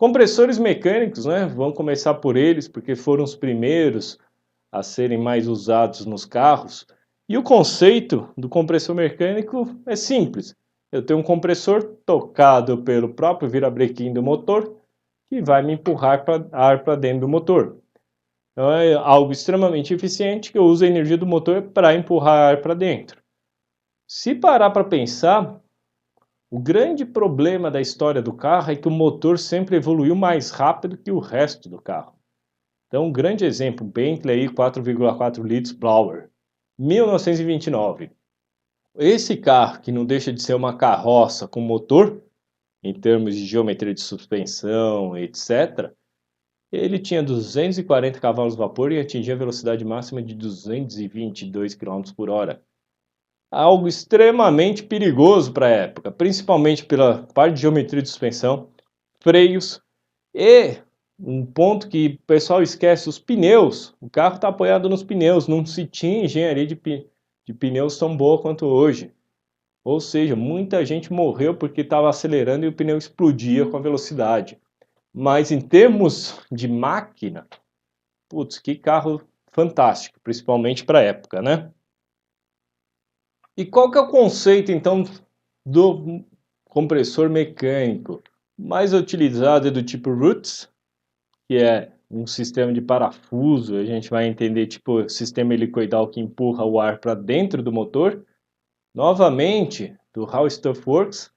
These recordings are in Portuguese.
Compressores mecânicos, né? Vamos começar por eles, porque foram os primeiros a serem mais usados nos carros. E o conceito do compressor mecânico é simples. Eu tenho um compressor tocado pelo próprio virabrequim do motor, que vai me empurrar ar para dentro do motor. Então é algo extremamente eficiente que eu uso a energia do motor para empurrar ar para dentro. Se parar para pensar, o grande problema da história do carro é que o motor sempre evoluiu mais rápido que o resto do carro. Então, um grande exemplo, Bentley 4,4 litros Blower, 1929. Esse carro, que não deixa de ser uma carroça com motor, em termos de geometria de suspensão, etc., ele tinha 240 cavalos de vapor e atingia a velocidade máxima de 222 km por hora. Algo extremamente perigoso para a época, principalmente pela parte de geometria de suspensão, freios e um ponto que o pessoal esquece, os pneus. O carro está apoiado nos pneus, não se tinha engenharia de pneus tão boa quanto hoje. Ou seja, muita gente morreu porque estava acelerando e o pneu explodia com a velocidade. Mas em termos de máquina, putz, que carro fantástico, principalmente para a época, né? E qual que é o conceito, então, do compressor mecânico? O mais utilizado é do tipo Roots, que é um sistema de parafuso, a gente vai entender tipo sistema helicoidal que empurra o ar para dentro do motor. Novamente, do How Stuff Works,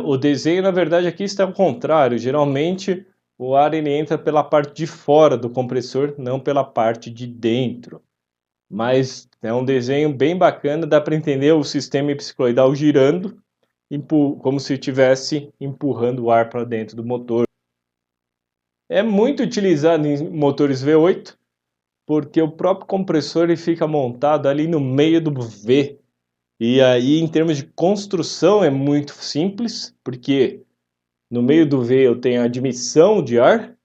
o desenho na verdade aqui está ao contrário, geralmente o ar ele entra pela parte de fora do compressor, não pela parte de dentro. Mas é um desenho bem bacana, dá para entender o sistema helicoidal girando, como se estivesse empurrando o ar para dentro do motor. É muito utilizado em motores V8, porque o próprio compressor ele fica montado ali no meio do V. E aí, em termos de construção, é muito simples, porque no meio do V eu tenho a admissão de ar,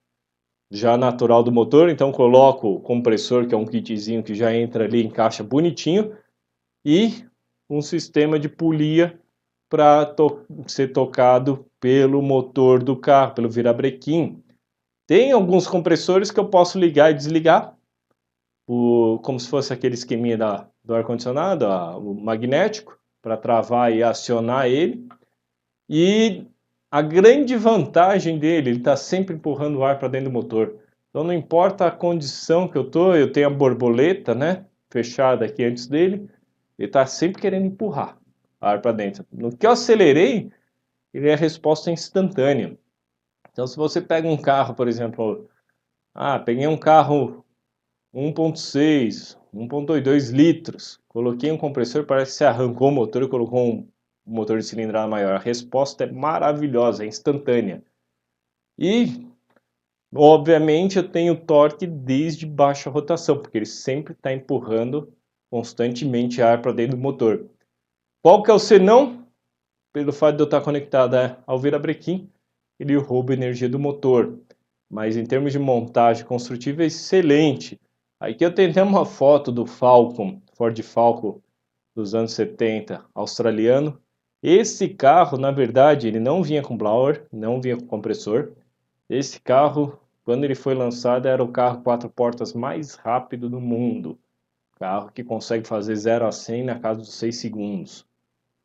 já natural do motor, então coloco o compressor, que é um kitzinho que já entra ali, encaixa bonitinho, e um sistema de polia para ser tocado pelo motor do carro, pelo virabrequim. Tem alguns compressores que eu posso ligar e desligar, como se fosse aquele esqueminha do ar-condicionado, o magnético, para travar e acionar ele. E a grande vantagem dele, ele está sempre empurrando o ar para dentro do motor. Então não importa a condição que eu tenho a borboleta, né, fechada aqui antes dele, ele está sempre querendo empurrar ar para dentro. No que eu acelerei, ele é a resposta instantânea. Então, se você pega um carro, por exemplo, peguei um carro 1.6, 1.2 litros, coloquei um compressor, parece que você arrancou o motor e colocou um motor de cilindrada maior. A resposta é maravilhosa, é instantânea. E, obviamente, eu tenho torque desde baixa rotação, porque ele sempre está empurrando constantemente ar para dentro do motor. Qual que é o senão? Pelo fato de eu estar conectado ao virabrequim, ele rouba a energia do motor. Mas em termos de montagem construtiva é excelente. Aqui eu tenho até uma foto do Falcon, Ford Falcon dos anos 70, australiano. Esse carro, na verdade, ele não vinha com blower, não vinha com compressor. Esse carro, quando ele foi lançado, era o carro 4 portas mais rápido do mundo. Carro que consegue fazer 0 a 100 na casa dos 6 segundos.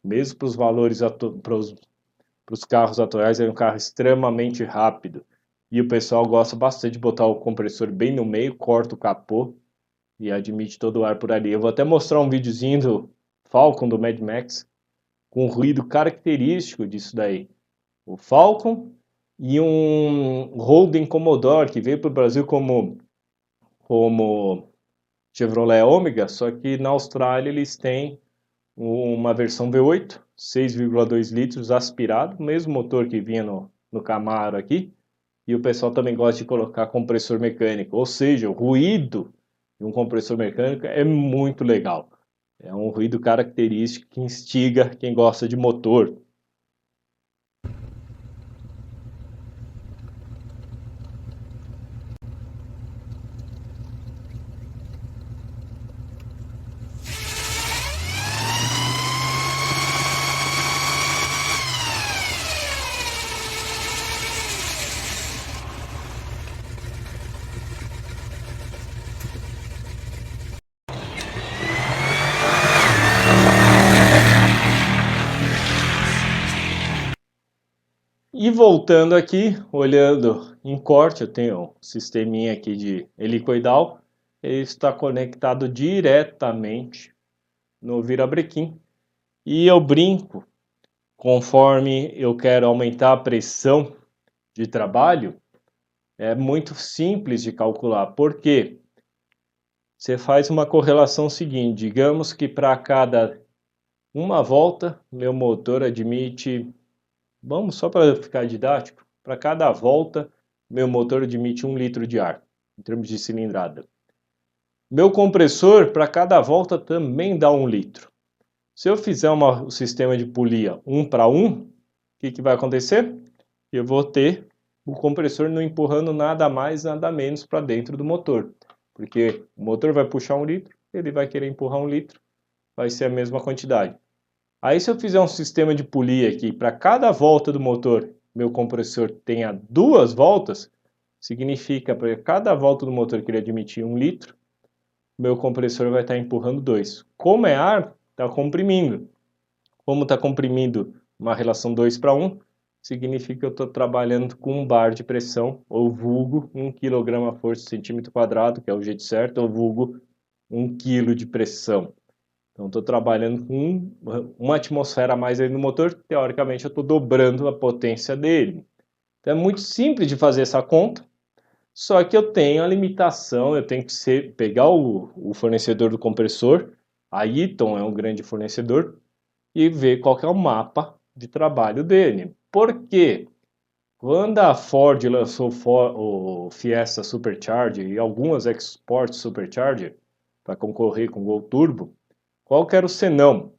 Mesmo para os valores, para os carros atuais, é um carro extremamente rápido. E o pessoal gosta bastante de botar o compressor bem no meio, corta o capô e admite todo o ar por ali. Eu vou até mostrar um videozinho do Falcon do Mad Max com um ruído característico disso daí. O Falcon e um Holden Commodore que veio para o Brasil como Chevrolet Omega, só que na Austrália eles têm uma versão V8, 6,2 litros aspirado, mesmo motor que vinha no Camaro aqui. E o pessoal também gosta de colocar compressor mecânico, ou seja, o ruído de um compressor mecânico é muito legal. É um ruído característico que instiga quem gosta de motor. voltando aqui, olhando em corte, eu tenho um sisteminha aqui de helicoidal, ele está conectado diretamente no virabrequim. E eu brinco, conforme eu quero aumentar a pressão de trabalho, é muito simples de calcular. Por quê? Você faz uma correlação seguinte, digamos que para cada uma volta, meu motor admite, vamos só para ficar didático, para cada volta, meu motor admite 1 litro de ar, em termos de cilindrada. Meu compressor, para cada volta, também dá 1 litro. Se eu fizer um sistema de polia 1 para 1, o que vai acontecer? Eu vou ter o compressor não empurrando nada mais, nada menos para dentro do motor. Porque o motor vai puxar 1 litro, ele vai querer empurrar 1 litro, vai ser a mesma quantidade. Aí se eu fizer um sistema de polia aqui, para cada volta do motor, meu compressor tenha 2 voltas, significa para cada volta do motor que ele admitir 1 litro, meu compressor vai estar empurrando 2. Como é ar, está comprimindo. Como está comprimindo uma relação 2 para 1, significa que eu estou trabalhando com um bar de pressão, ou vulgo 1 kg a força centímetro quadrado, que é o jeito certo, ou vulgo 1 kg de pressão. Então, estou trabalhando com uma atmosfera a mais aí no motor, teoricamente eu estou dobrando a potência dele. Então, é muito simples de fazer essa conta, só que eu tenho a limitação, eu tenho que pegar o fornecedor do compressor, a Eaton é um grande fornecedor, e ver qual que é o mapa de trabalho dele. Por quê? Quando a Ford lançou o Fiesta Supercharger e algumas Export Supercharger para concorrer com o Gol Turbo, qual que era o senão?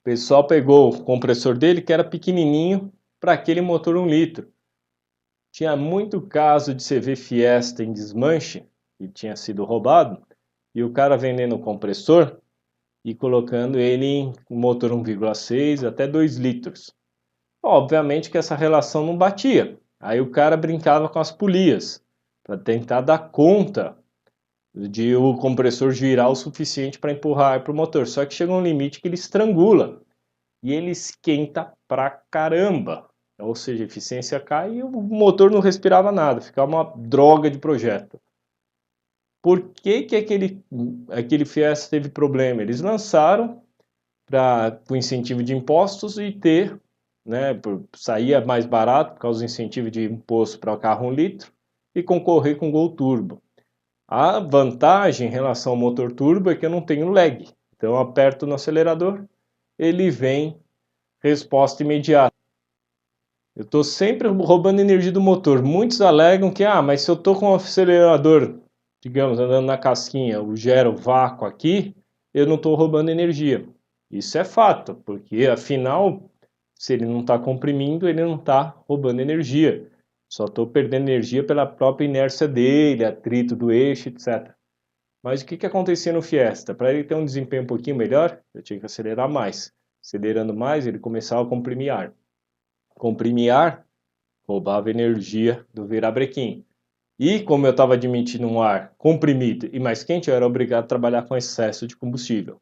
O pessoal pegou o compressor dele que era pequenininho para aquele motor 1 litro. Tinha muito caso de você ver Fiesta em desmanche, que tinha sido roubado, e o cara vendendo o compressor e colocando ele em motor 1,6 até 2 litros. Obviamente que essa relação não batia. Aí o cara brincava com as polias para tentar dar conta de o compressor girar o suficiente para empurrar ar para o motor. Só que chega um limite que ele estrangula e ele esquenta pra caramba. Ou seja, a eficiência cai e o motor não respirava nada, ficava uma droga de projeto. Por que aquele Fiesta teve problema? Eles lançaram com incentivo de impostos e ter, né, saía mais barato por causa do incentivo de imposto para o carro 1 litro e concorrer com o Gol Turbo. A vantagem em relação ao motor turbo é que eu não tenho lag. Então eu aperto no acelerador, ele vem resposta imediata. Eu estou sempre roubando energia do motor. Muitos alegam que, mas se eu estou com o acelerador, digamos, andando na casquinha, eu gero vácuo aqui, eu não estou roubando energia. Isso é fato, porque afinal, se ele não está comprimindo, ele não está roubando energia. Só estou perdendo energia pela própria inércia dele, atrito do eixo, etc. Mas o que acontecia no Fiesta? Para ele ter um desempenho um pouquinho melhor, eu tinha que acelerar mais. Acelerando mais, ele começava a comprimir ar. Comprimir ar, roubava energia do virabrequim. E como eu estava admitindo um ar comprimido e mais quente, eu era obrigado a trabalhar com excesso de combustível.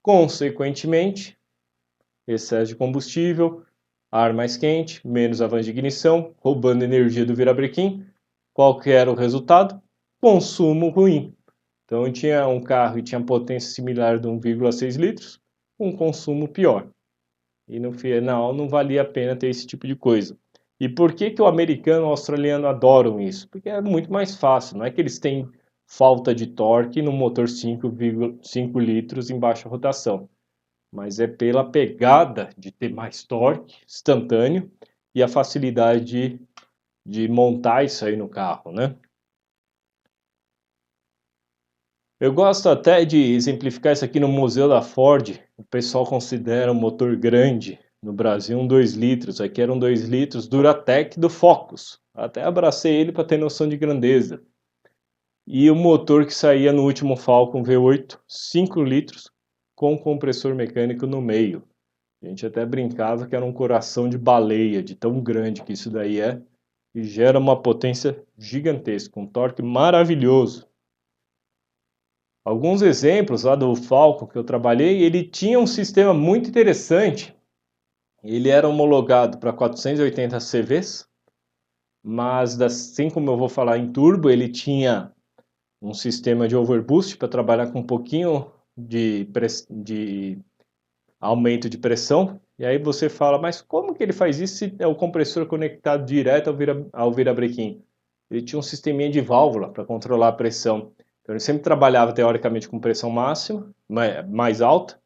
Consequentemente, excesso de combustível, ar mais quente, menos avanço de ignição, roubando energia do virabrequim. Qual que era o resultado? Consumo ruim. Então eu tinha um carro e tinha potência similar de 1,6 litros, com consumo pior. E no final não valia a pena ter esse tipo de coisa. E por que o americano e o australiano adoram isso? Porque é muito mais fácil, não é que eles têm falta de torque no motor 5,5 litros em baixa rotação, mas é pela pegada de ter mais torque instantâneo e a facilidade de montar isso aí no carro, né? Eu gosto até de exemplificar isso aqui no Museu da Ford. O pessoal considera um motor grande no Brasil um 2 litros. Aqui era um 2 litros Duratec do Focus. Até abracei ele para ter noção de grandeza. E o motor que saía no último Falcon V8, 5 litros, com compressor mecânico no meio. A gente até brincava que era um coração de baleia, de tão grande que isso daí é. E gera uma potência gigantesca, um torque maravilhoso. Alguns exemplos lá do Falcon que eu trabalhei, ele tinha um sistema muito interessante Ele era homologado para 480 CVs, mas assim como eu vou falar em turbo, ele tinha um sistema de overboost para trabalhar com um pouquinho de aumento de pressão. E aí você fala, mas como que ele faz isso se é o compressor conectado direto ao virabrequim? Ele tinha um sisteminha de válvula para controlar a pressão. Então ele sempre trabalhava teoricamente com pressão máxima, mais alta,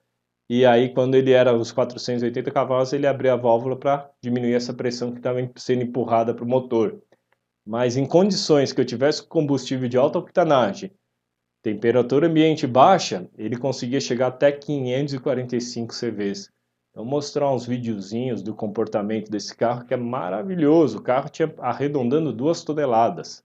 e aí quando ele era os 480 cavalos, ele abria a válvula para diminuir essa pressão que estava sendo empurrada para o motor. Mas em condições que eu tivesse combustível de alta octanagem, temperatura ambiente baixa, ele conseguia chegar até 545 CVs. Então, mostrar uns videozinhos do comportamento desse carro que é maravilhoso. O carro tinha arredondando 2 toneladas.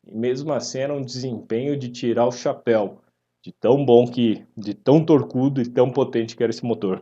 E mesmo assim era um desempenho de tirar o chapéu. De tão bom que, de tão torcudo e tão potente que era esse motor.